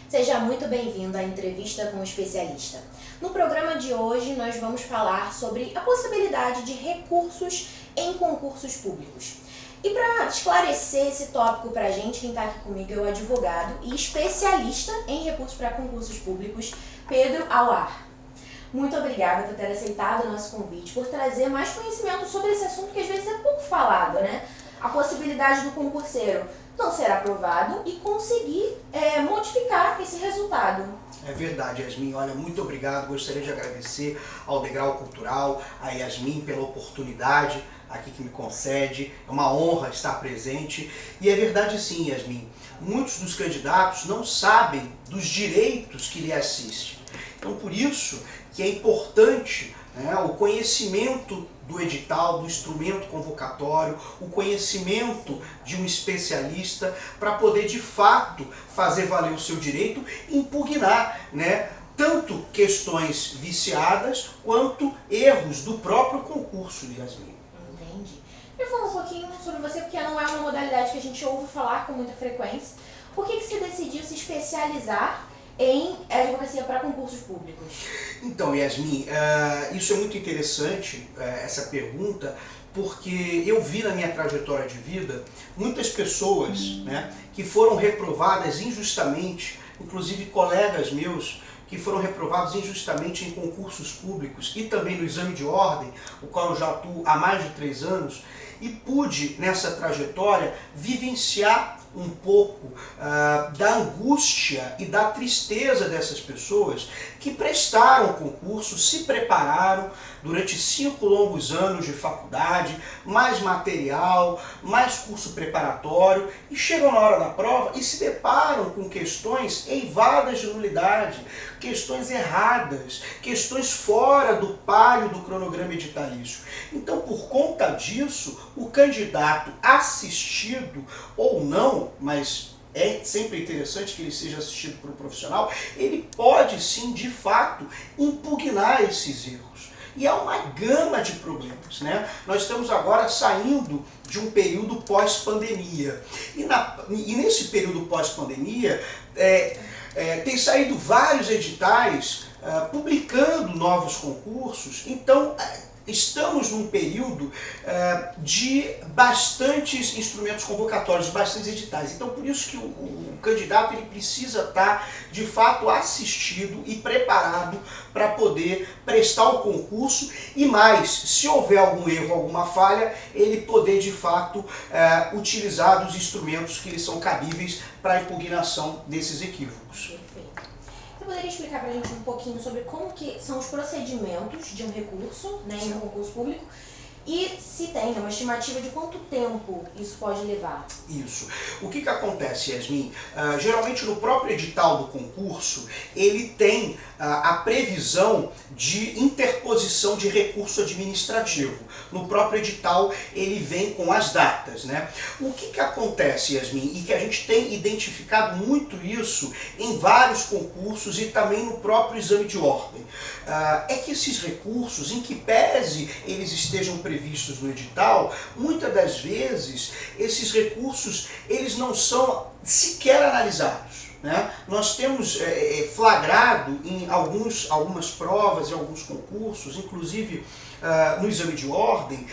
Seja muito bem-vindo à entrevista com o especialista. No programa de hoje, nós vamos falar sobre a possibilidade de recursos em concursos públicos. E para esclarecer esse tópico para a gente, quem está aqui comigo é o advogado e especialista em recursos para concursos públicos, Pedro Auar. Muito obrigada por ter aceitado o nosso convite, por trazer mais conhecimento sobre esse assunto que às vezes é pouco falado, né? A possibilidade do concurseiro não ser aprovado e conseguir modificar esse resultado. É verdade, Yasmin. Olha, muito obrigado. Gostaria de agradecer ao Degrau Cultural, a Yasmin pela oportunidade aqui que me concede. É uma honra estar presente. E é verdade sim, Yasmin. Muitos dos candidatos não sabem dos direitos que lhe assistem. Então, por isso que é importante, né, o conhecimento do edital, do instrumento convocatório, o conhecimento de um especialista para poder de fato fazer valer o seu direito e impugnar, né, tanto questões viciadas quanto erros do próprio concurso, Yasmin. Entendi. Eu vou falar um pouquinho sobre você, porque não é uma modalidade que a gente ouve falar com muita frequência. Por que você decidiu se especializar em advocacia para concursos públicos? Então, Yasmin, isso é muito interessante, essa pergunta, porque eu vi na minha trajetória de vida muitas pessoas, né, que foram reprovadas injustamente, inclusive colegas meus que foram reprovados injustamente em concursos públicos e também no exame de ordem, o qual eu já atuo há mais de 3 anos, e pude, nessa trajetória, vivenciar um pouco da angústia e da tristeza dessas pessoas que prestaram concurso, se prepararam durante 5 longos anos de faculdade, mais material, mais curso preparatório, e chegam na hora da prova e se deparam com questões eivadas de nulidade, questões erradas, questões fora do páreo do cronograma editalício. Então, por conta disso, o candidato assistido ou não, mas é sempre interessante que ele seja assistido por um profissional, ele pode sim, de fato, impugnar esses erros. E há uma gama de problemas, né? Nós estamos agora saindo de um período pós-pandemia. E nesse período pós-pandemia, tem saído vários editais publicando novos concursos. Então, estamos num período de bastantes instrumentos convocatórios, bastantes editais. Então, por isso que o candidato ele precisa estar, de fato, assistido e preparado para poder prestar o concurso e mais, se houver algum erro, alguma falha, ele poder, de fato, utilizar os instrumentos que lhe são cabíveis para a impugnação desses equívocos. Perfeito. Você poderia explicar para a gente um pouquinho sobre como que são os procedimentos de um recurso, né, em um concurso público, e se tem uma estimativa de quanto tempo isso pode levar? Isso. O que acontece, Yasmin? Geralmente no próprio edital do concurso, ele tem a previsão de interposição de recurso administrativo. No próprio edital ele vem com as datas, né? O que acontece, Yasmin, e que a gente tem identificado muito isso em vários concursos e também no próprio exame de ordem, é que esses recursos, em que pese eles estejam previstos no edital, muitas das vezes esses recursos eles não são sequer analisados. Né? Nós temos flagrado em algumas provas, em alguns concursos, inclusive no exame de ordem,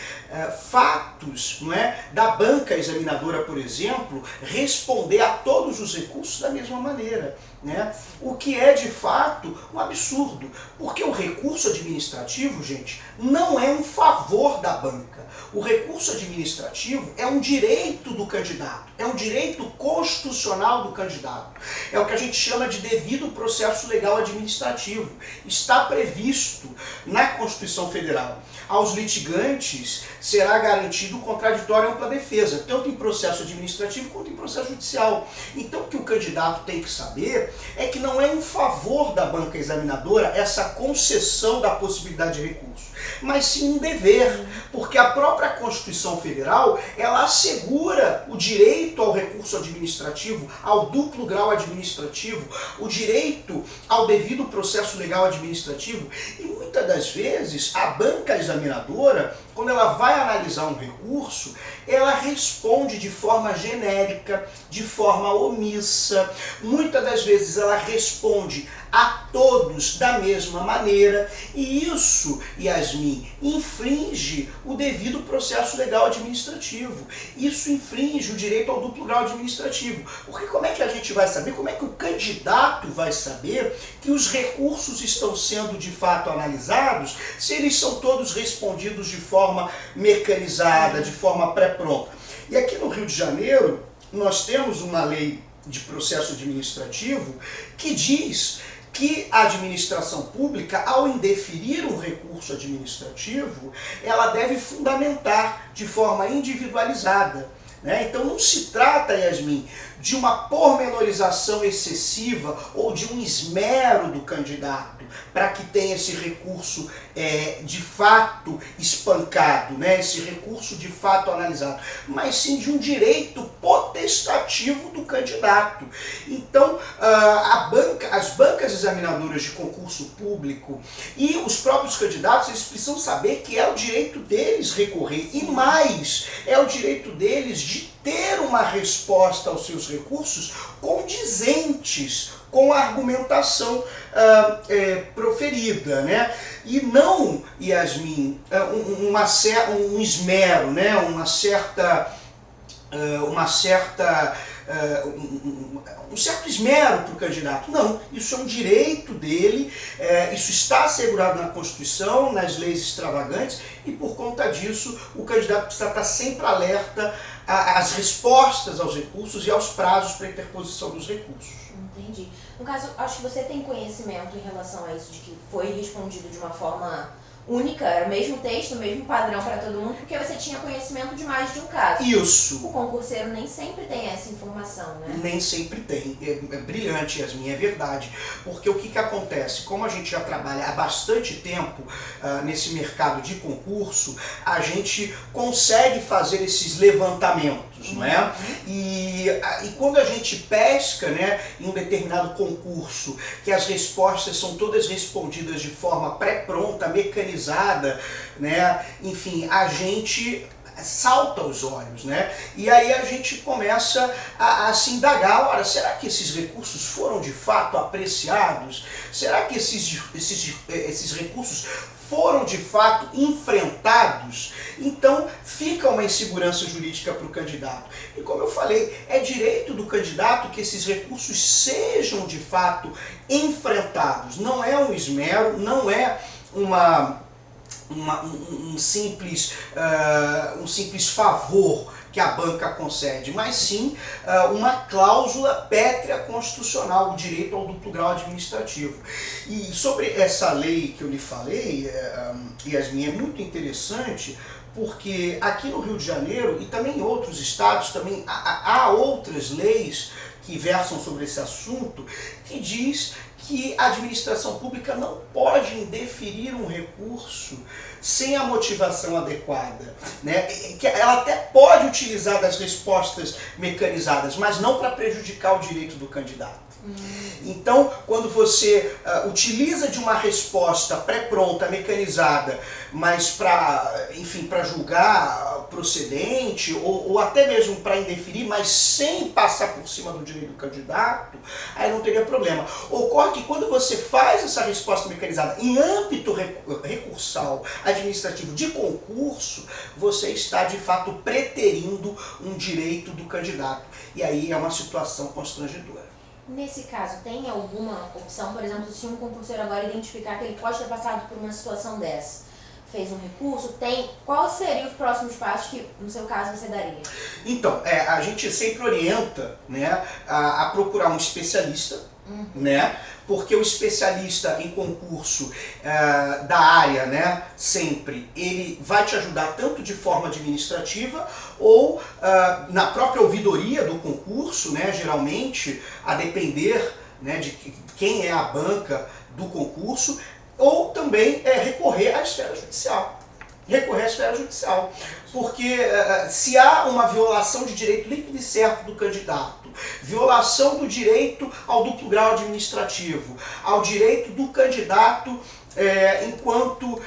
fatos, não é, da banca examinadora, por exemplo, responder a todos os recursos da mesma maneira. Né? O que é de fato um absurdo, porque o recurso administrativo, gente, não é um favor da banca. O recurso administrativo é um direito do candidato, é um direito constitucional do candidato. É o que a gente chama de devido processo legal administrativo. Está previsto na Constituição Federal. Aos litigantes será garantido o contraditório e ampla defesa, tanto em processo administrativo quanto em processo judicial. Então o que o candidato tem que saber é que não é um favor da banca examinadora essa concessão da possibilidade de recurso, mas sim um dever, porque a própria Constituição Federal, ela assegura o direito ao recurso administrativo, ao duplo grau administrativo, o direito ao devido processo legal administrativo, e muitas das vezes a banca examinadora quando ela vai analisar um recurso, ela responde de forma genérica, de forma omissa. Muitas das vezes ela responde a todos da mesma maneira, e isso, Yasmin, infringe o devido processo legal administrativo. Isso infringe o direito ao duplo grau administrativo. Porque como é que a gente vai saber, como é que o candidato vai saber que os recursos estão sendo de fato analisados se eles são todos respondidos de forma mecanizada, de forma pré-pronta? E aqui no Rio de Janeiro, nós temos uma lei de processo administrativo que diz que a administração pública, ao indeferir um recurso administrativo, ela deve fundamentar de forma individualizada. Então não se trata, Yasmin, de uma pormenorização excessiva ou de um esmero do candidato para que tenha esse recurso de fato espancado, esse recurso de fato analisado, mas sim de um direito potestativo do candidato. Então, as bancas examinadoras de concurso público e os próprios candidatos, eles precisam saber que é o direito deles recorrer, e mais, é o direito deles de ter uma resposta aos seus recursos condizentes com a argumentação proferida, E não, Yasmin, um esmero, um certo esmero para o candidato. Não, isso é um direito dele, isso está assegurado na Constituição, nas leis extravagantes, e por conta disso o candidato precisa estar sempre alerta às respostas aos recursos e aos prazos para interposição dos recursos. Entendi. No caso, acho que você tem conhecimento em relação a isso, de que foi respondido de uma forma única, era o mesmo texto, o mesmo padrão para todo mundo, porque você tinha conhecimento de mais de um caso. Isso. O concurseiro nem sempre tem essa informação, Nem sempre tem. É brilhante, Yasmin, é verdade. Porque o que acontece? Como a gente já trabalha há bastante tempo nesse mercado de concurso, a gente consegue fazer esses levantamentos, não é? E quando a gente pesca, em um determinado concurso, que as respostas são todas respondidas de forma pré-pronta, mecanizada, enfim, a gente salta aos olhos, E aí a gente começa a se indagar, ora, será que esses recursos foram de fato apreciados? Será que esses recursos foram de fato enfrentados? Então fica uma insegurança jurídica para o candidato. E como eu falei, é direito do candidato que esses recursos sejam de fato enfrentados. Não é um esmero, não é um simples favor que a banca concede, mas sim uma cláusula pétrea constitucional, o direito ao duplo grau administrativo. E sobre essa lei que eu lhe falei, Yasmin, é muito interessante, porque aqui no Rio de Janeiro e também em outros estados também há outras leis que versam sobre esse assunto, que diz que a administração pública não pode indeferir um recurso sem a motivação adequada, Que ela até pode utilizar das respostas mecanizadas, mas não para prejudicar o direito do candidato. Então, quando você utiliza de uma resposta pré-pronta, mecanizada, mas para julgar procedente, ou até mesmo para indeferir, mas sem passar por cima do direito do candidato, aí não teria problema. Ocorre que quando você faz essa resposta mecanizada em âmbito recursal administrativo de concurso, você está de fato preterindo um direito do candidato. E aí é uma situação constrangedora. Nesse caso, tem alguma opção, por exemplo, se um concurseiro agora identificar que ele pode ter passado por uma situação dessa, fez um recurso, quais seriam os próximos passos que, no seu caso, você daria? Então, a gente sempre orienta, a procurar um especialista, porque o especialista em concurso da área, sempre, ele vai te ajudar tanto de forma administrativa ou na própria ouvidoria do concurso, geralmente, a depender de quem é a banca do concurso, ou também recorrer à esfera judicial. Porque se há uma violação de direito líquido e certo do candidato, violação do direito ao duplo grau administrativo, ao direito do candidato enquanto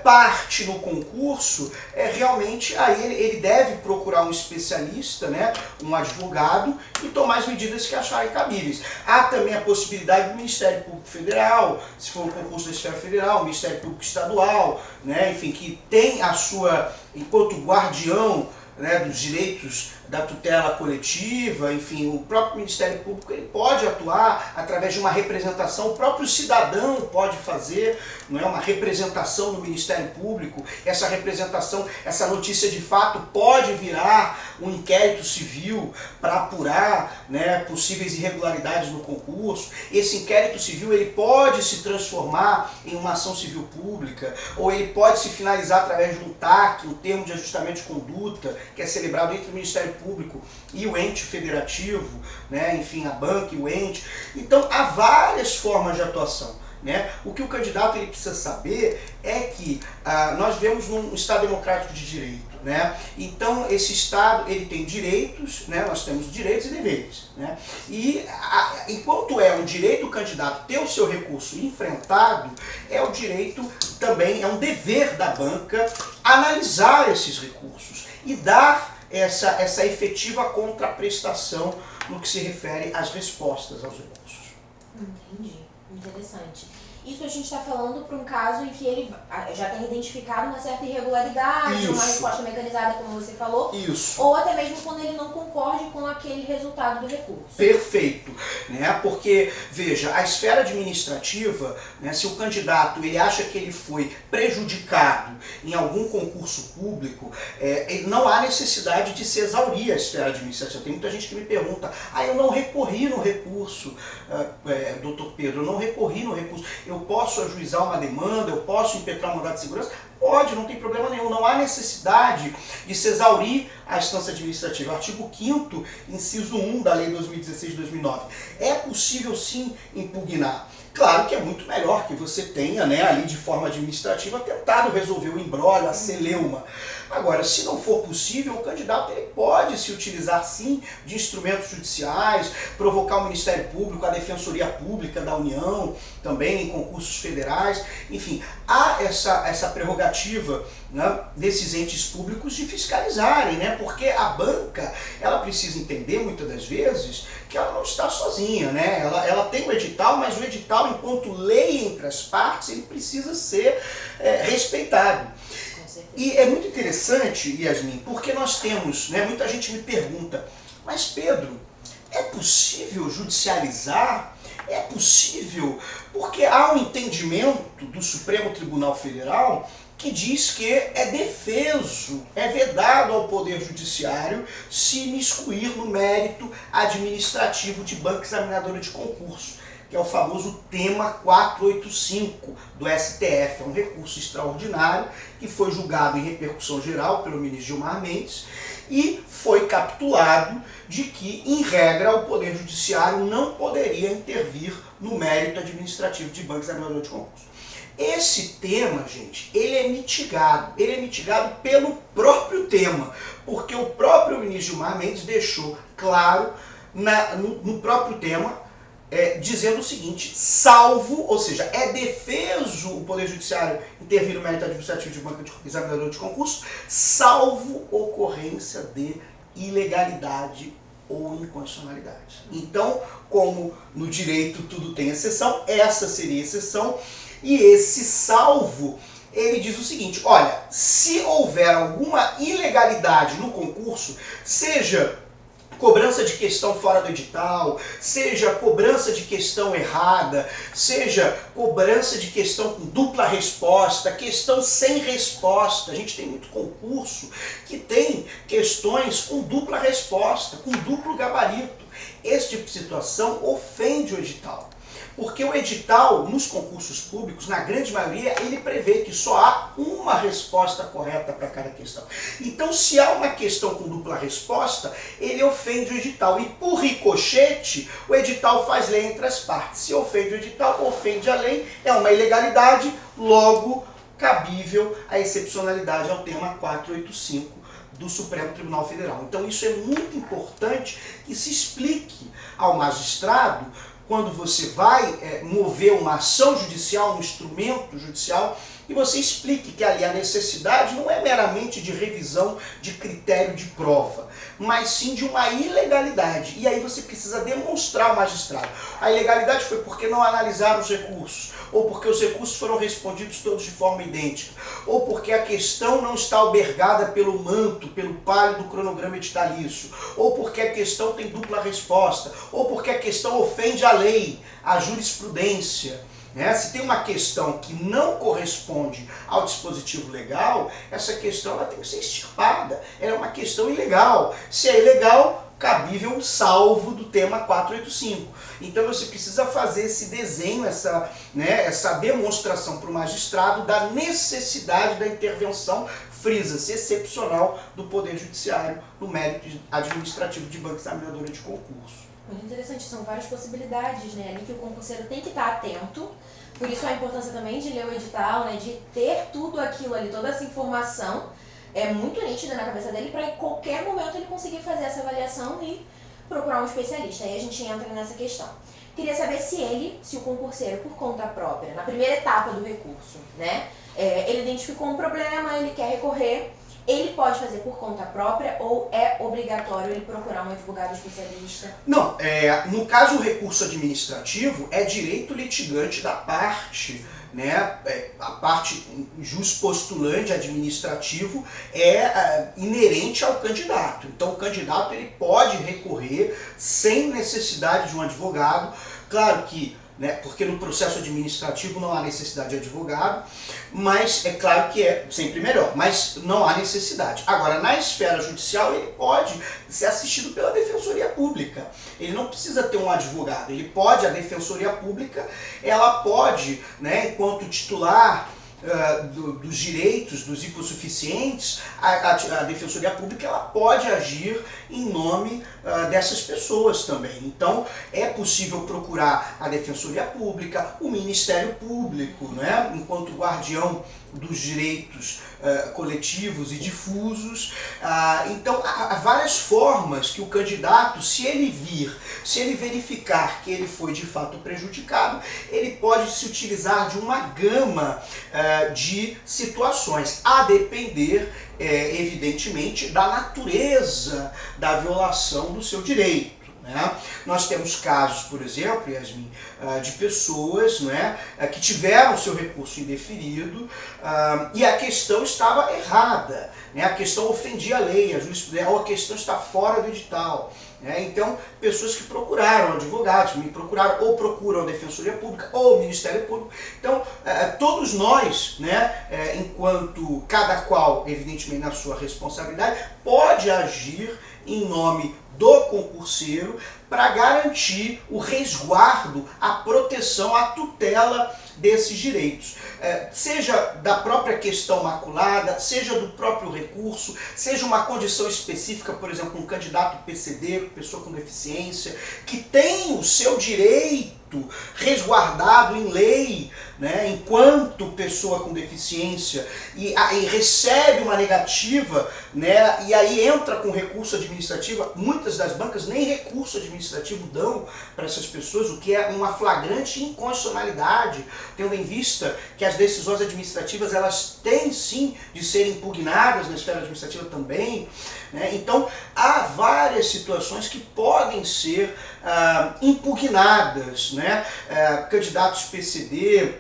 parte no concurso, realmente aí ele deve procurar um especialista, né, um advogado, e tomar as medidas que acharem cabíveis. Há também a possibilidade do Ministério Público Federal, se for um concurso da esfera federal, Ministério Público Estadual, né, enfim, que tem a sua, enquanto guardião, né, dos direitos da tutela coletiva, enfim, o próprio Ministério Público ele pode atuar através de uma representação, o próprio cidadão pode fazer, não é, uma representação no Ministério Público. Essa representação, essa notícia de fato pode virar um inquérito civil para apurar, né, possíveis irregularidades no concurso. Esse inquérito civil ele pode se transformar em uma ação civil pública, ou ele pode se finalizar através de um TAC, um termo de ajustamento de conduta, que é celebrado entre o Ministério Público e o ente federativo, né, enfim, a banca e o ente. Então há várias formas de atuação, né? O que o candidato ele precisa saber é que nós vivemos num Estado democrático de direito, né? Então esse Estado ele tem direitos, né? Nós temos direitos e deveres, né? E enquanto é um direito do candidato ter o seu recurso enfrentado, é o direito também, é um dever da banca analisar esses recursos e dar essa efetiva contraprestação no que se refere às respostas aos recursos. Entendi. Interessante. Isso a gente está falando para um caso em que ele já tem identificado uma certa irregularidade, uma resposta mecanizada, como você falou. Isso. Ou até mesmo quando ele não concorde com aquele resultado do recurso. Perfeito, né? Porque, veja, a esfera administrativa, né, se o candidato ele acha que ele foi prejudicado em algum concurso público, não há necessidade de se exaurir a esfera administrativa. Tem muita gente que me pergunta, eu não recorri no recurso, doutor Pedro, eu não recorri no recurso. Eu posso ajuizar uma demanda, eu posso impetrar um mandado de segurança? Pode, não tem problema nenhum. Não há necessidade de se exaurir a instância administrativa. Artigo 5º, inciso 1 da Lei 2016/2009. É possível sim impugnar. Claro que é muito melhor que você tenha, né, ali de forma administrativa tentado resolver o imbróglio, a celeuma. Agora, se não for possível, o candidato ele pode se utilizar sim de instrumentos judiciais, provocar o Ministério Público, a Defensoria Pública da União, também em concursos federais. Enfim, há essa prerrogativa, né, desses entes públicos de fiscalizarem, né, porque a banca ela precisa entender muitas das vezes que ela não está sozinha, né? Ela tem o edital, mas o edital, enquanto lei entre as partes, ele precisa ser respeitado. E é muito interessante, Yasmin, porque nós temos, né, muita gente me pergunta, mas Pedro, é possível judicializar? É possível? Porque há um entendimento do Supremo Tribunal Federal que diz que é defeso, é vedado ao Poder Judiciário se imiscuir no mérito administrativo de banca examinadora de concurso, que é o famoso tema 485 do STF. É um recurso extraordinário que foi julgado em repercussão geral pelo ministro Gilmar Mendes e foi capitulado de que, em regra, o Poder Judiciário não poderia intervir no mérito administrativo de banca examinadora de concurso. Esse tema, gente, ele é mitigado pelo próprio tema, porque o próprio ministro Gilmar Mendes deixou claro no próprio tema, dizendo o seguinte, salvo, ou seja, é defeso o Poder Judiciário intervir no mérito administrativo de banca examinadora de concurso, salvo ocorrência de ilegalidade ou inconstitucionalidade. Então, como no direito tudo tem exceção, essa seria a exceção. E esse salvo, ele diz o seguinte, olha, se houver alguma ilegalidade no concurso, seja cobrança de questão fora do edital, seja cobrança de questão errada, seja cobrança de questão com dupla resposta, questão sem resposta. A gente tem muito concurso que tem questões com dupla resposta, com duplo gabarito. Esse tipo de situação ofende o edital. Porque o edital, nos concursos públicos, na grande maioria, ele prevê que só há uma resposta correta para cada questão. Então, se há uma questão com dupla resposta, ele ofende o edital. E, por ricochete, o edital faz lei entre as partes. Se ofende o edital, ofende a lei, é uma ilegalidade, logo cabível a excepcionalidade ao tema 485 do Supremo Tribunal Federal. Então isso é muito importante que se explique ao magistrado quando você vai mover uma ação judicial, um instrumento judicial, e você explique que ali a necessidade não é meramente de revisão de critério de prova, mas sim de uma ilegalidade. E aí você precisa demonstrar ao magistrado. A ilegalidade foi porque não analisaram os recursos, ou porque os recursos foram respondidos todos de forma idêntica, ou porque a questão não está albergada pelo manto, pelo palio do cronograma editalício, ou porque a questão tem dupla resposta, ou porque a questão ofende a lei, a jurisprudência. Se tem uma questão que não corresponde ao dispositivo legal, essa questão ela tem que ser extirpada. Ela é uma questão ilegal. Se é ilegal, cabível o salvo do tema 485. Então você precisa fazer esse desenho, essa demonstração para o magistrado da necessidade da intervenção, frisa-se, excepcional do Poder Judiciário no mérito administrativo de banca examinadora de concurso. Muito interessante, são várias possibilidades, né, ali que o concurseiro tem que estar atento. Por isso a importância também de ler o edital, né, de ter tudo aquilo ali, toda essa informação muito nítida na cabeça dele para em qualquer momento ele conseguir fazer essa avaliação e procurar um especialista. Aí a gente entra nessa questão. Queria saber se o concurseiro, por conta própria, na primeira etapa do recurso, né, ele identificou um problema, ele quer recorrer, ele pode fazer por conta própria ou é obrigatório ele procurar um advogado especialista? Não, no caso o recurso administrativo é direito litigante da parte, né? A parte juspostulante administrativo é inerente ao candidato. Então o candidato ele pode recorrer sem necessidade de um advogado. Claro que porque no processo administrativo não há necessidade de advogado, mas é claro que é sempre melhor, mas não há necessidade. Agora, na esfera judicial, ele pode ser assistido pela Defensoria Pública. Ele não precisa ter um advogado, a Defensoria Pública, ela pode, enquanto titular dos direitos dos hipossuficientes, a Defensoria Pública ela pode agir em nome dessas pessoas também. Então é possível procurar a Defensoria Pública, o Ministério Público, enquanto guardião dos direitos coletivos e difusos. Então há várias formas que o candidato, se ele verificar que ele foi de fato prejudicado, ele pode se utilizar de uma gama de situações, a depender, evidentemente, da natureza da violação do seu direito. Nós temos casos, por exemplo, Yasmin, de pessoas que tiveram seu recurso indeferido e a questão estava errada, a questão ofendia a lei, ou a questão está fora do edital. Então, pessoas que procuraram advogados, me procuraram ou procuram a Defensoria Pública ou o Ministério Público. Então, todos nós, enquanto cada qual, evidentemente, na sua responsabilidade, pode agir em nome do concurseiro para garantir o resguardo, a proteção, a tutela desses direitos. Seja da própria questão maculada, seja do próprio recurso, seja uma condição específica, por exemplo, um candidato PCD, pessoa com deficiência, que tem o seu direito resguardado em lei, enquanto pessoa com deficiência, e recebe uma negativa, e aí entra com recurso administrativo. Muitas das bancas nem recurso administrativo dão para essas pessoas, o que é uma flagrante inconstitucionalidade, tendo em vista que as decisões administrativas elas têm sim de serem impugnadas na esfera administrativa também. Então há várias situações que podem ser impugnadas, candidatos PCD,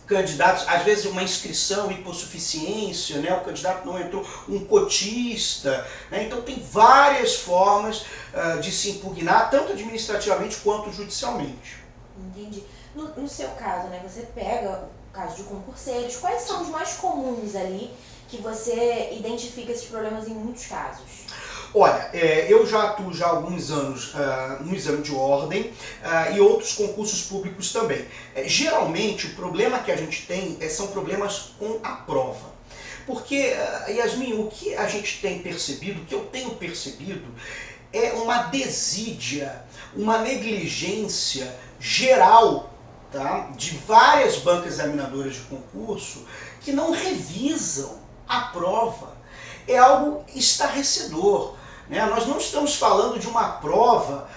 candidatos, às vezes uma inscrição, hipossuficiência, o candidato não entrou, um cotista, então tem várias formas de se impugnar, tanto administrativamente quanto judicialmente. Entendi. No seu caso, você pega o caso de concurseiros, quais são os mais comuns ali que você identifica esses problemas em muitos casos? Olha, eu já atuo há alguns anos no exame de ordem e outros concursos públicos também. Geralmente o problema que a gente tem são problemas com a prova. Porque, Yasmin, o que a gente tem percebido, o que eu tenho percebido, é uma desídia, uma negligência geral, de várias bancas examinadoras de concurso que não revisam a prova. é algo estarrecedor, né? Nós não estamos falando de uma prova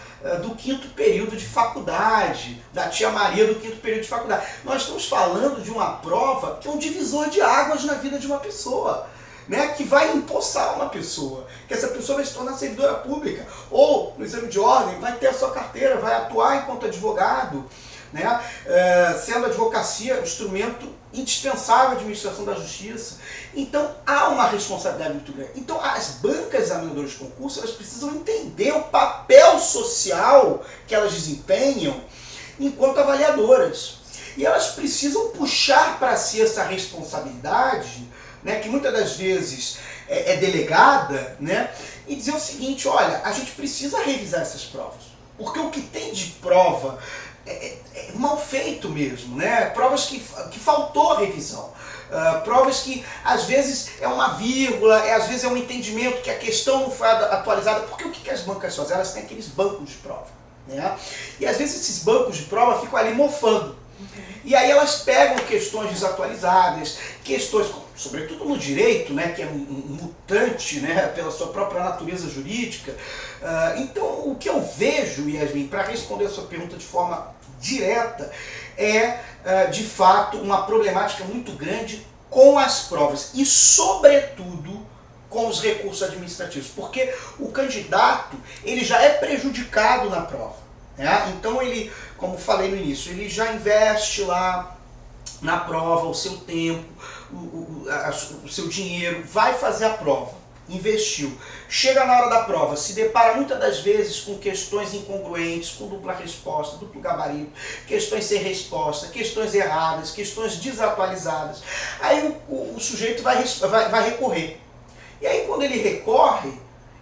do 5º período de faculdade, da tia Maria do 5º período de faculdade. Nós estamos falando de uma prova que é um divisor de águas na vida de uma pessoa, né, que vai empossar uma pessoa, que essa pessoa vai se tornar servidora pública, ou no exame de ordem vai ter a sua carteira, vai atuar enquanto advogado, né, sendo a advocacia um instrumento indispensável à administração da justiça. Então há uma responsabilidade muito grande. Então as bancas examinadoras de concurso, elas precisam entender o papel social que elas desempenham enquanto avaliadoras. E elas precisam puxar para si essa responsabilidade, né, que muitas das vezes é delegada, né, e dizer o seguinte: olha, a gente precisa revisar essas provas, porque o que tem de prova é mal feito mesmo, né? Provas que faltou revisão, provas que às vezes é uma vírgula, às vezes é um entendimento que a questão não foi atualizada, porque o que as bancas fazem? Elas têm aqueles bancos de prova, né? E às vezes esses bancos de prova ficam ali mofando. E aí elas pegam questões desatualizadas, questões, sobretudo no direito, né, que é um mutante, né, pela sua própria natureza jurídica. Então, o que eu vejo, Yasmin, para responder a sua pergunta de forma direta, de fato, uma problemática muito grande com as provas e, sobretudo, com os recursos administrativos, porque o candidato ele já é prejudicado na prova. Então ele, como falei no início, ele já investe lá na prova o seu tempo, o seu dinheiro, vai fazer a prova, investiu. Chega na hora da prova, se depara muitas das vezes com questões incongruentes, com dupla resposta, duplo gabarito, questões sem resposta, questões erradas, questões desatualizadas. Aí o sujeito vai recorrer. E aí quando ele recorre,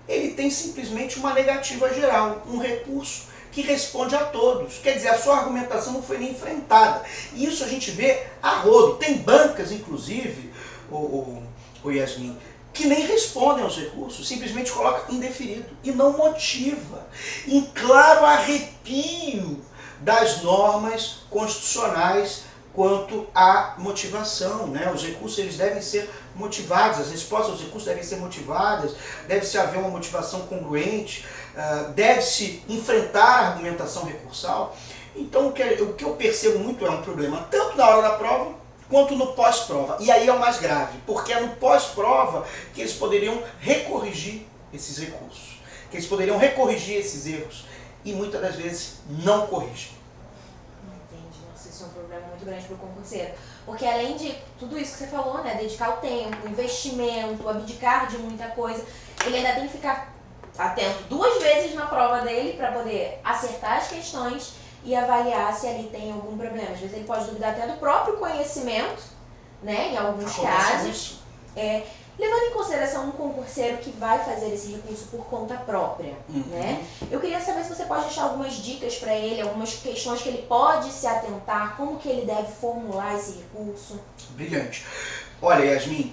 ele tem simplesmente uma negativa geral, um recurso que responde a todos. Quer dizer, a sua argumentação não foi nem enfrentada. E isso a gente vê a rodo. Tem bancas, inclusive, o Yasmin, que nem respondem aos recursos, simplesmente coloca indeferido e não motiva. Em claro arrepio das normas constitucionais quanto à motivação, né? Os recursos eles devem ser motivados, as respostas aos recursos devem ser motivadas, deve-se haver uma motivação congruente, deve-se enfrentar a argumentação recursal. Então o que eu percebo muito é um problema tanto na hora da prova quanto no pós-prova. E aí é o mais grave, porque é no pós-prova que eles poderiam recorrigir esses recursos, que eles poderiam recorrigir esses erros, e muitas das vezes não corrigem. Isso é um problema muito grande para o concurseiro. Porque além de tudo isso que você falou, né, dedicar o tempo, investimento, abdicar de muita coisa, ele ainda tem que ficar atento 2 vezes na prova dele para poder acertar as questões e avaliar se ali tem algum problema. Às vezes ele pode duvidar até do próprio conhecimento, né, em alguns casos. Levando em consideração um concurseiro que vai fazer esse recurso por conta própria, né? Eu queria saber se você pode deixar algumas dicas para ele, algumas questões que ele pode se atentar, como que ele deve formular esse recurso. Brilhante. Olha, Yasmin,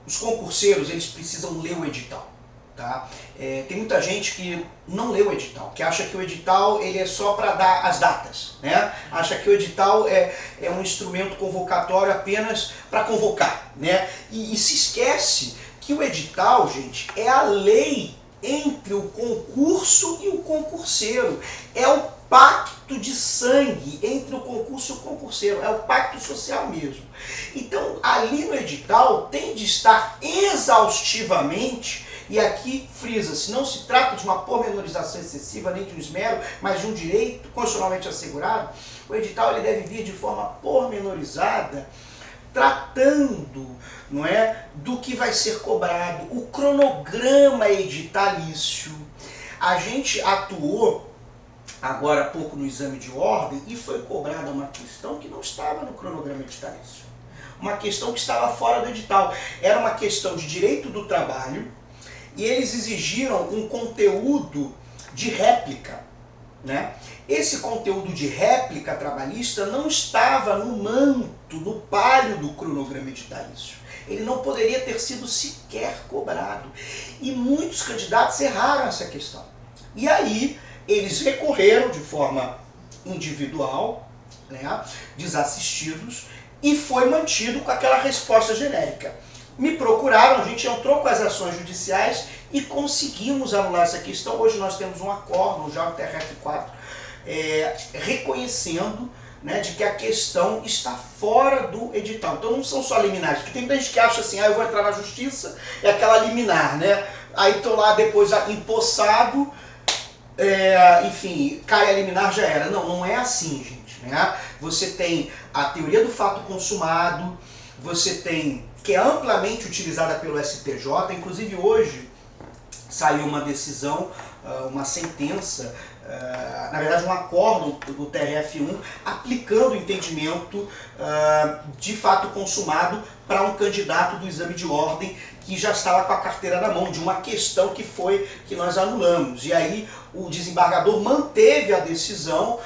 os concurseiros eles precisam ler o edital. Tá? Tem muita gente que não lê o edital, que acha que o edital ele é só para dar as datas, né? Acha que o edital é um instrumento convocatório apenas para convocar, né? E se esquece que o edital, gente, é a lei entre o concurso e o concurseiro. É o pacto de sangue entre o concurso e o concurseiro, é o pacto social mesmo. Então, ali no edital tem de estar exaustivamente. E aqui frisa-se, não se trata de uma pormenorização excessiva, nem de um esmero, mas de um direito constitucionalmente assegurado. O edital ele deve vir de forma pormenorizada, tratando, não é, do que vai ser cobrado, o cronograma editalício. A gente atuou agora há pouco no exame de ordem e foi cobrada uma questão que não estava no cronograma editalício. Uma questão que estava fora do edital. Era uma questão de direito do trabalho, e eles exigiram um conteúdo de réplica, né? Esse conteúdo de réplica trabalhista não estava no manto, no palio do cronograma editalício. Ele não poderia ter sido sequer cobrado. E muitos candidatos erraram essa questão. E aí eles recorreram de forma individual, né, desassistidos, e foi mantido com aquela resposta genérica. me procuraram, a gente entrou com as ações judiciais e conseguimos anular essa questão. Hoje nós temos um acórdão, já o TRF4, reconhecendo, né, de que a questão está fora do edital. Então não são só liminares, porque tem muita gente que acha assim, eu vou entrar na justiça, é aquela liminar, né? Aí estou lá depois empossado, enfim, cai a liminar, já era. Não, não é assim, gente, né? Você tem a teoria do fato consumado, você tem, que é amplamente utilizada pelo STJ, inclusive hoje saiu uma decisão, uma sentença, na verdade um acórdão do TRF1 aplicando o entendimento de fato consumado para um candidato do exame de ordem que já estava com a carteira na mão, de uma questão que nós anulamos. E aí o desembargador manteve a decisão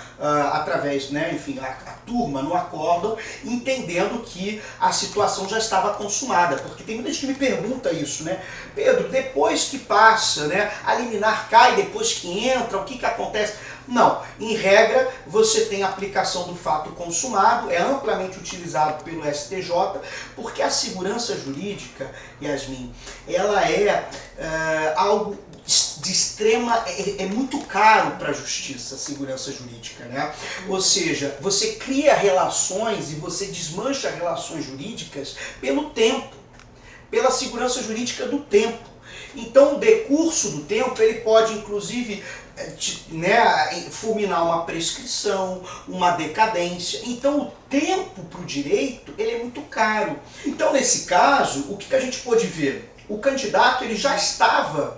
através, né, enfim, a turma no acórdão, entendendo que a situação já estava consumada. Porque tem muita gente que me pergunta isso, né? Pedro, depois que passa, né, a liminar cai, depois que entra, o que acontece? Não, em regra você tem a aplicação do fato consumado, é amplamente utilizado pelo STJ, porque a segurança jurídica, Yasmin, ela é algo de extrema, é muito caro para a justiça, a segurança jurídica, né? Ou seja, você cria relações e você desmancha relações jurídicas pelo tempo, pela segurança jurídica do tempo. Então o decurso do tempo, ele pode inclusive, né, fulminar uma prescrição, uma decadência. Então o tempo para o direito, ele é muito caro. Então nesse caso, o que a gente pôde ver? O candidato ele já estava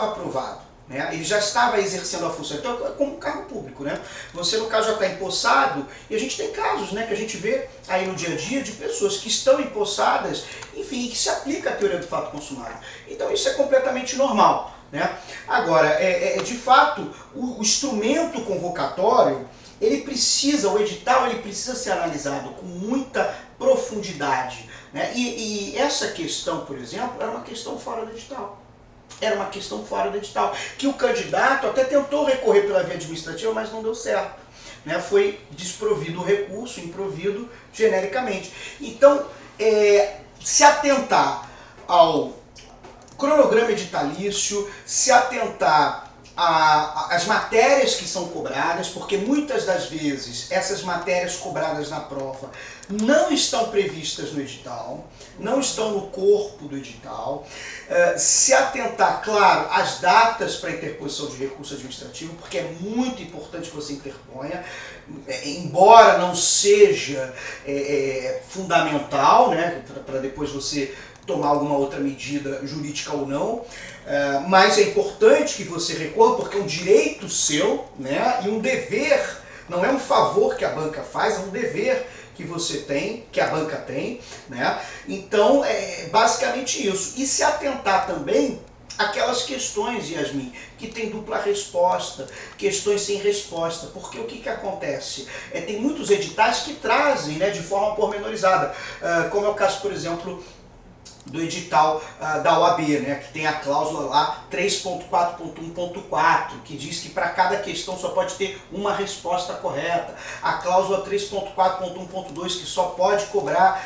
aprovado, né? Ele já estava exercendo a função. Então é como um cargo público, né? Você no caso já está empossado, e a gente tem casos, né, que a gente vê aí no dia a dia de pessoas que estão empossadas, enfim, que se aplica a teoria do fato consumado. Então isso é completamente normal, né? Agora, de fato, o instrumento convocatório, ele precisa, o edital, ele precisa ser analisado com muita profundidade, né? E essa questão, por exemplo, era uma questão fora do edital. Era uma questão fora do edital, que o candidato até tentou recorrer pela via administrativa, mas não deu certo, né? Foi desprovido o recurso, improvido genericamente. Então, se atentar ao cronograma editalício, se atentar às matérias que são cobradas, porque muitas das vezes essas matérias cobradas na prova não estão previstas no edital, não estão no corpo do edital. Se atentar, claro, às datas para interposição de recurso administrativo, porque é muito importante que você interponha, embora não seja fundamental, né, para depois você tomar alguma outra medida jurídica ou não, mas é importante que você recorra, porque é um direito seu, né, e um dever, não é um favor que a banca faz, é um dever que você tem, que a banca tem, né? Então, é basicamente isso. E se atentar também aquelas questões, Yasmin, que tem dupla resposta, questões sem resposta, porque o que acontece? Tem muitos editais que trazem, né, de forma pormenorizada, como é o caso, por exemplo, do edital da OAB, né, que tem a cláusula lá 3.4.1.4, que diz que para cada questão só pode ter uma resposta correta. A cláusula 3.4.1.2, que só pode cobrar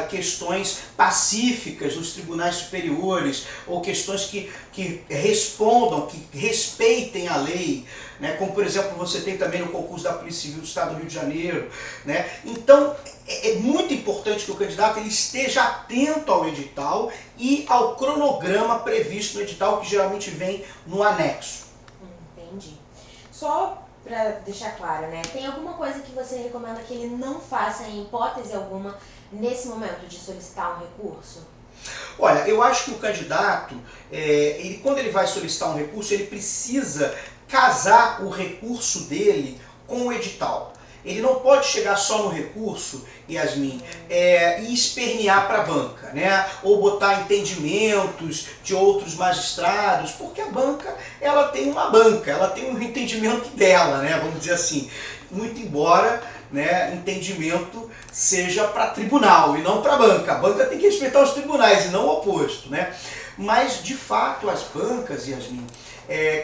questões pacíficas nos tribunais superiores, ou questões que respondam, que respeitem a lei, né, como por exemplo você tem também no concurso da Polícia Civil do Estado do Rio de Janeiro, né? Então é muito importante que o candidato ele esteja atento ao edital e ao cronograma previsto no edital, que geralmente vem no anexo. Entendi. Só para deixar claro, né? Tem alguma coisa que você recomenda que ele não faça em hipótese alguma nesse momento de solicitar um recurso? Olha, eu acho que o candidato, quando ele vai solicitar um recurso, ele precisa casar o recurso dele com o edital. Ele não pode chegar só no recurso, Yasmin, e espernear para a banca, né? Ou botar entendimentos de outros magistrados, porque a banca, ela tem uma banca, ela tem um entendimento dela, né? Vamos dizer assim. Muito embora, né, entendimento seja para tribunal e não para a banca. A banca tem que respeitar os tribunais e não o oposto, né? Mas, de fato, as bancas, Yasmin,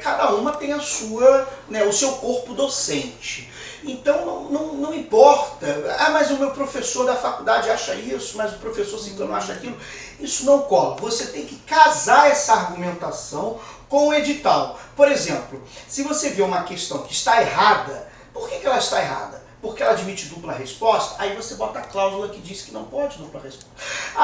cada uma tem a sua, né, o seu corpo docente. Então não importa, mas o meu professor da faculdade acha isso, mas o professor ciclano acha aquilo. Isso não cola. Você tem que casar essa argumentação com o edital. Por exemplo, se você vê uma questão que está errada, por que ela está errada? Porque ela admite dupla resposta, aí você bota a cláusula que diz que não pode dupla resposta.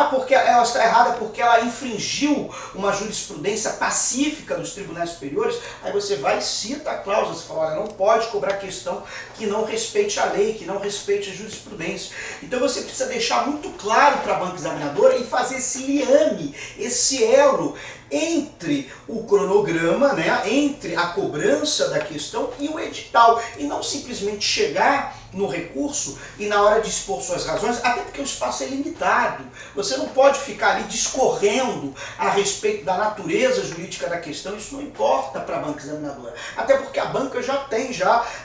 Porque ela está errada porque ela infringiu uma jurisprudência pacífica dos tribunais superiores, aí você vai e cita a cláusula, você fala, olha, não pode cobrar questão que não respeite a lei, que não respeite a jurisprudência. Então você precisa deixar muito claro para a banca examinadora e fazer esse liame, esse elo entre o cronograma, né, entre a cobrança da questão e o edital, e não simplesmente chegar no recurso e na hora de expor suas razões, até porque o espaço é limitado. Você não pode ficar ali discorrendo a respeito da natureza jurídica da questão, isso não importa para a banca examinadora, até porque a banca já tem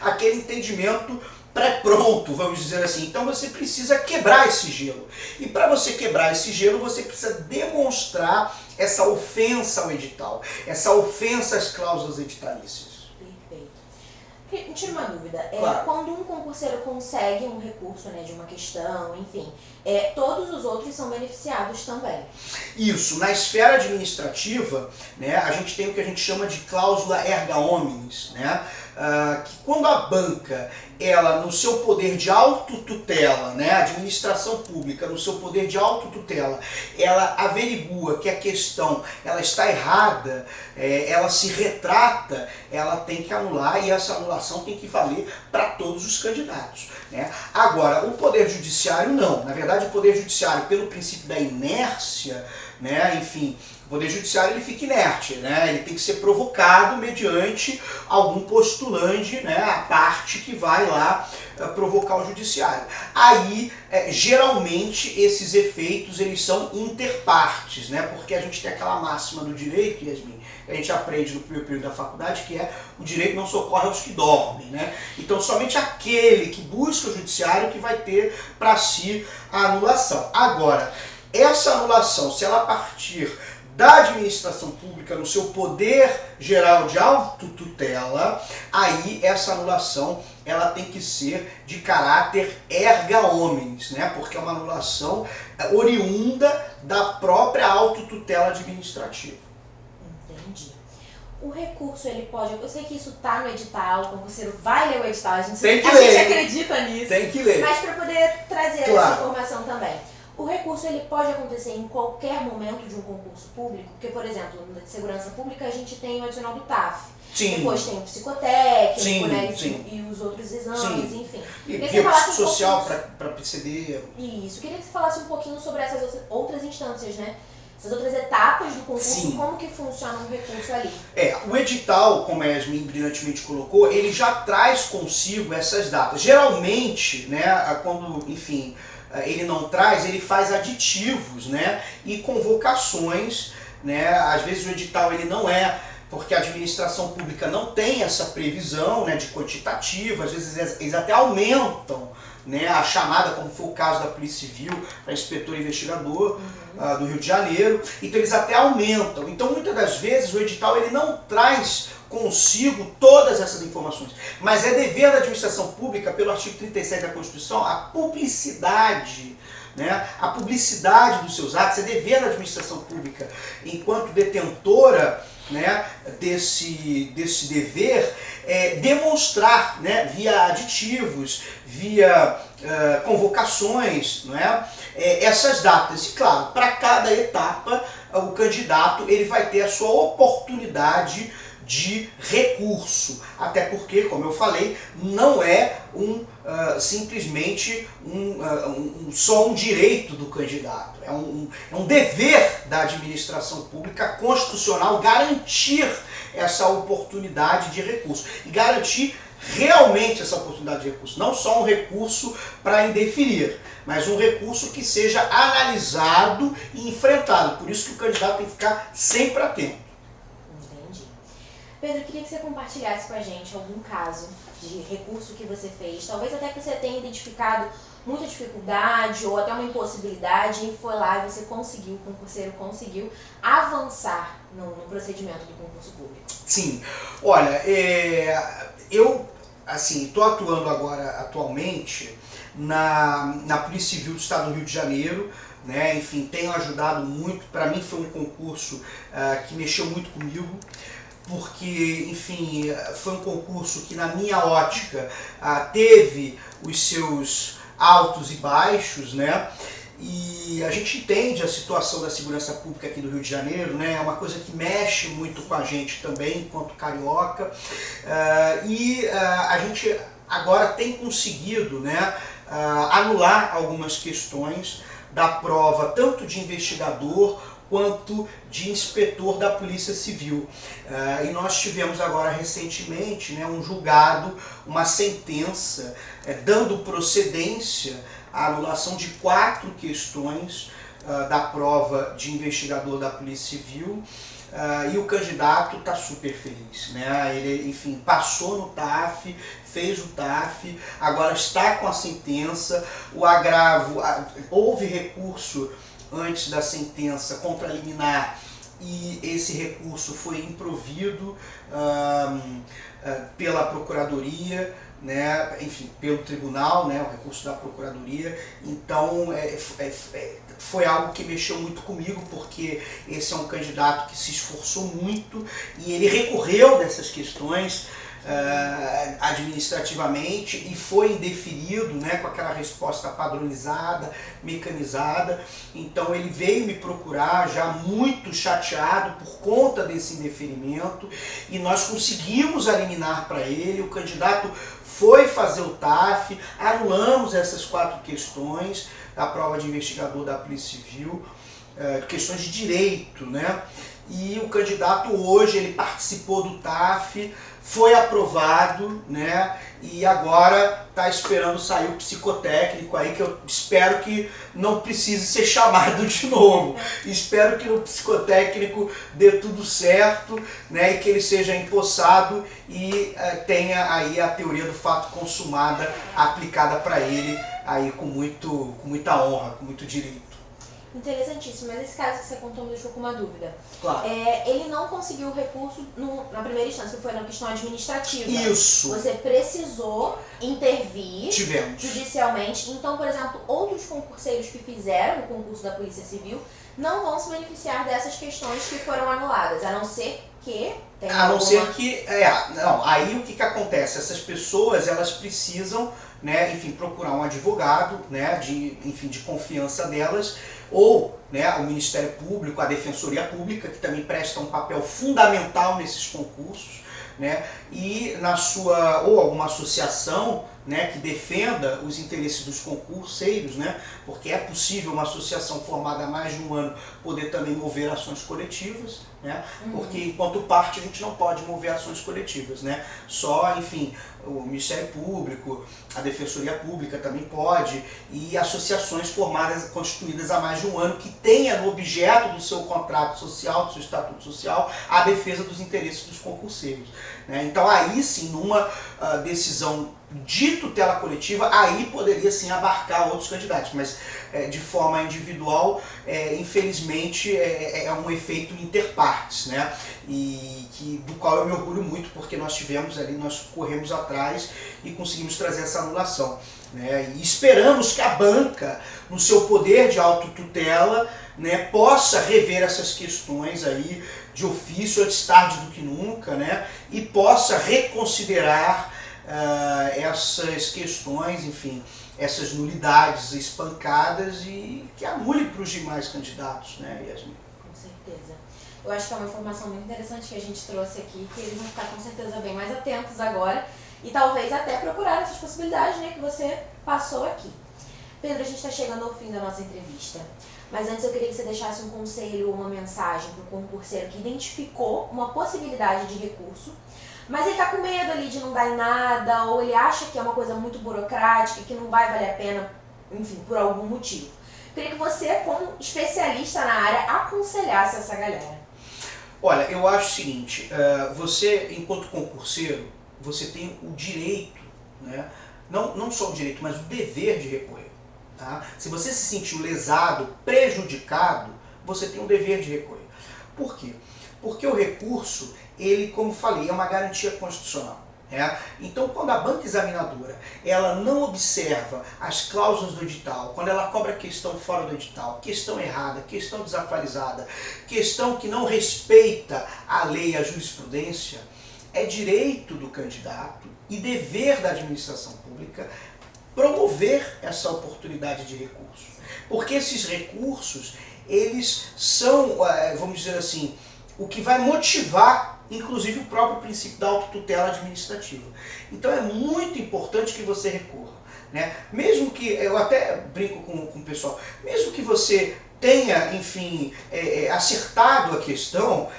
aquele entendimento pré-pronto, vamos dizer assim. Então você precisa quebrar esse gelo. E para você quebrar esse gelo, você precisa demonstrar essa ofensa ao edital, essa ofensa às cláusulas editalícias. Perfeito. Me tira uma dúvida. Claro. Quando um concurseiro consegue um recurso, né, de uma questão, enfim, todos os outros são beneficiados também. Isso. Na esfera administrativa, né, a gente tem o que a gente chama de cláusula erga omnes, né? Que quando a banca, ela no seu poder de autotutela, né, a administração pública no seu poder de autotutela, ela averigua que a questão ela está errada, ela se retrata, ela tem que anular, e essa anulação tem que valer para todos os candidatos, né? Agora, o poder judiciário não. Na verdade, o poder judiciário, pelo princípio da inércia, né, enfim, o poder judiciário ele fica inerte, né? Ele tem que ser provocado mediante algum postulante, né, a parte que vai lá provocar o judiciário. Aí, geralmente, esses efeitos eles são interpartes, né? Porque a gente tem aquela máxima do direito, Yasmin, que a gente aprende no primeiro período da faculdade, que é o direito não socorre aos que dormem, né? Então, somente aquele que busca o judiciário que vai ter para si a anulação. Agora, essa anulação, se ela partir da administração pública no seu poder geral de autotutela, aí essa anulação ela tem que ser de caráter erga omnes, né? Porque é uma anulação oriunda da própria autotutela administrativa. Entendi. O recurso, ele pode... Eu sei que isso tá no edital, o concurseiro vai ler o edital, a gente acredita nisso. Tem que ler. Mas para poder trazer essa informação também. O recurso ele pode acontecer em qualquer momento de um concurso público, porque, por exemplo, na segurança pública a gente tem o adicional do TAF. Sim. Depois tem o psicotécnico, sim, né? Sim. E os outros exames, sim. Enfim. E biopsicossocial para PCD. Isso. Queria que você falasse um pouquinho sobre essas outras instâncias, né? Essas outras etapas do concurso, sim. Como que funciona o recurso ali. O edital, como a Yasmin brilhantemente colocou, ele já traz consigo essas datas. Geralmente, né, quando, enfim, ele não traz, ele faz aditivos, né, e convocações, né, às vezes o edital ele não porque a administração pública não tem essa previsão, né, de quantitativa, às vezes eles até aumentam, né, a chamada, como foi o caso da Polícia Civil, para inspetor investigador do Rio de Janeiro, então eles até aumentam. Então muitas das vezes o edital ele não traz consigo todas essas informações, mas é dever da administração pública, pelo artigo 37 da Constituição, a publicidade, né? A publicidade dos seus atos, é dever da administração pública, enquanto detentora, né, desse dever, demonstrar, né, via aditivos, via convocações, não é? Essas datas. E claro, para cada etapa, o candidato ele vai ter a sua oportunidade de recurso, até porque, como eu falei, não é simplesmente só um direito do candidato, é um dever da administração pública constitucional garantir essa oportunidade de recurso e garantir realmente essa oportunidade de recurso, não só um recurso para indeferir, mas um recurso que seja analisado e enfrentado. Por isso que o candidato tem que ficar sempre atento. Entendi. Pedro, eu queria que você compartilhasse com a gente algum caso de recurso que você fez, talvez até que você tenha identificado muita dificuldade ou até uma impossibilidade e foi lá e você conseguiu, o concurseiro conseguiu avançar no procedimento do concurso público. Sim, olha, eu assim, estou atuando agora atualmente na Polícia Civil do Estado do Rio de Janeiro, né? Enfim, tenho ajudado muito. Para mim foi um concurso que mexeu muito comigo, porque, enfim, foi um concurso que na minha ótica teve os seus altos e baixos, né? E a gente entende a situação da segurança pública aqui do Rio de Janeiro, né? É uma coisa que mexe muito com a gente também, enquanto carioca. A gente agora tem conseguido, né, anular algumas questões da prova, tanto de investigador quanto de inspetor da Polícia Civil. E nós tivemos agora recentemente, né, um julgado, uma sentença dando procedência à anulação de 4 questões da prova de investigador da Polícia Civil. E o candidato está super feliz, né? Ele, enfim, passou no TAF, fez o TAF, agora está com a sentença, o agravo, houve recurso antes da sentença contra a liminar e esse recurso foi improvido pela Procuradoria, né, enfim, pelo tribunal, né, o recurso da Procuradoria. Então foi algo que mexeu muito comigo, porque esse é um candidato que se esforçou muito e ele recorreu dessas questões administrativamente e foi indeferido, né, com aquela resposta padronizada, mecanizada. Então ele veio me procurar já muito chateado por conta desse indeferimento e nós conseguimos eliminar para ele. O candidato foi fazer o TAF, anulamos essas 4 questões da prova de investigador da Polícia Civil, questões de direito, né? E o candidato hoje, ele participou do TAF, foi aprovado, né? E agora está esperando sair o psicotécnico aí, que eu espero que não precise ser chamado de novo. Espero que no psicotécnico dê tudo certo, né? E que ele seja empossado e tenha aí a teoria do fato consumada aplicada para ele aí com muita honra, com muito direito. Interessantíssimo, mas esse caso que você contou me deixou com uma dúvida. Claro. Ele não conseguiu o recurso na primeira instância, que foi na questão administrativa. Isso. Você precisou intervir judicialmente. Então, por exemplo, outros concurseiros que fizeram o concurso da Polícia Civil não vão se beneficiar dessas questões que foram anuladas, a não ser que aí o que acontece? Essas pessoas, elas precisam, né, enfim, procurar um advogado, né, de confiança delas, ou, né, o Ministério Público, a Defensoria Pública, que também presta um papel fundamental nesses concursos, né, e ou alguma associação, né, que defenda os interesses dos concurseiros, né, porque é possível uma associação formada há mais de um ano poder também mover ações coletivas, né, porque enquanto parte a gente não pode mover ações coletivas, né, só, enfim, o Ministério Público, a Defensoria Pública também pode, e associações constituídas há mais de um ano que tenha no objeto do seu contrato social, do seu estatuto social, a defesa dos interesses dos concurseiros, né. Então aí sim, numa decisão de tutela coletiva, aí poderia sim abarcar outros candidatos, mas de forma individual, infelizmente, é um efeito interpartes, né? E do qual eu me orgulho muito, porque nós corremos atrás e conseguimos trazer essa anulação, né? E esperamos que a banca, no seu poder de autotutela, né, possa rever essas questões aí de ofício, antes tarde do que nunca, né? E possa reconsiderar essas questões, enfim, essas nulidades espancadas e que anule para os demais candidatos, né, Yasmin? Com certeza. Eu acho que é uma informação muito interessante que a gente trouxe aqui, que eles vão ficar com certeza bem mais atentos agora e talvez até procurar essas possibilidades, né, que você passou aqui. Pedro, a gente está chegando ao fim da nossa entrevista, mas antes eu queria que você deixasse um conselho ou uma mensagem para o concurseiro que identificou uma possibilidade de recurso, mas ele está com medo ali de não dar em nada, ou ele acha que é uma coisa muito burocrática, que não vai valer a pena, enfim, por algum motivo. Eu queria que você, como especialista na área, aconselhasse essa galera. Olha, eu acho o seguinte, você, enquanto concurseiro, você tem o direito, né? Não só o direito, mas o dever de recorrer. Tá? Se você se sentiu lesado, prejudicado, você tem o dever de recorrer. Por quê? Porque o recurso, ele, como falei, é uma garantia constitucional. Então, quando a banca examinadora ela não observa as cláusulas do edital, quando ela cobra questão fora do edital, questão errada, questão desatualizada, questão que não respeita a lei e a jurisprudência, é direito do candidato e dever da administração pública promover essa oportunidade de recurso. Porque esses recursos, eles são, vamos dizer assim, o que vai motivar inclusive o próprio princípio da autotutela administrativa. Então é muito importante que você recorra. Né? Mesmo que, eu até brinco com o pessoal, mesmo que você tenha, enfim, acertado a questão,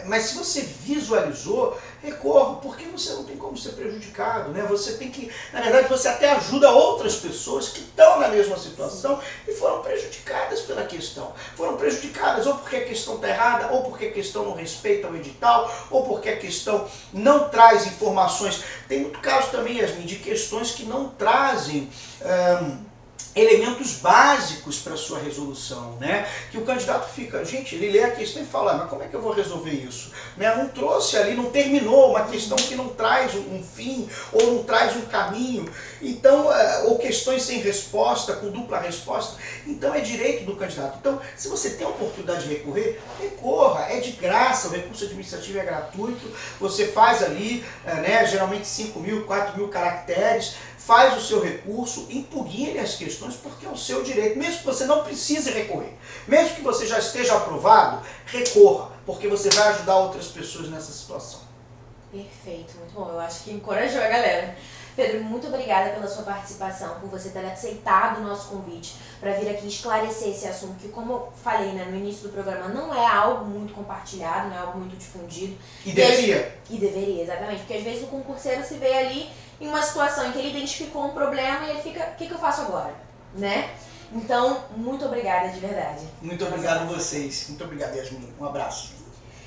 mas se você visualizou, recorra, porque você não tem como ser prejudicado, né? Você tem que, na verdade, você até ajuda outras pessoas que estão na mesma situação e foram prejudicadas pela questão. Foram prejudicadas ou porque a questão está errada, ou porque a questão não respeita o edital, ou porque a questão não traz informações. Tem muito caso também, Yasmin, de questões que não trazem elementos básicos para a sua resolução, né? Que o candidato fica, gente, ele lê a questão e fala, mas como é que eu vou resolver isso? Né? Não trouxe ali, não terminou, uma questão que não traz um fim, ou não traz um caminho, então, ou questões sem resposta, com dupla resposta, então é direito do candidato. Então, se você tem a oportunidade de recorrer, recorra, é de graça, o recurso administrativo é gratuito, você faz ali, né, geralmente 5.000, 4.000 caracteres, faz o seu recurso, impugne as questões, porque é o seu direito, mesmo que você não precise recorrer. Mesmo que você já esteja aprovado, recorra, porque você vai ajudar outras pessoas nessa situação. Perfeito, muito bom. Eu acho que encorajou a galera. Pedro, muito obrigada pela sua participação, por você ter aceitado o nosso convite para vir aqui esclarecer esse assunto, que, como eu falei, né, no início do programa, não é algo muito compartilhado, não é algo muito difundido. E deveria. E deveria, exatamente, porque às vezes o concurseiro se vê ali em uma situação em que ele identificou um problema e ele fica, o que eu faço agora? Né? Então, muito obrigada de verdade. Muito obrigado a vocês. Muito obrigado, Yasmin. Um abraço.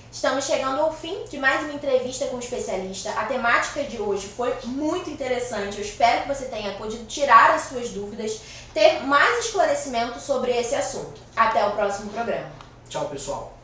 Estamos chegando ao fim de mais uma entrevista com o especialista. A temática de hoje foi muito interessante. Eu espero que você tenha podido tirar as suas dúvidas, ter mais esclarecimento sobre esse assunto. Até o próximo programa. Tchau, pessoal.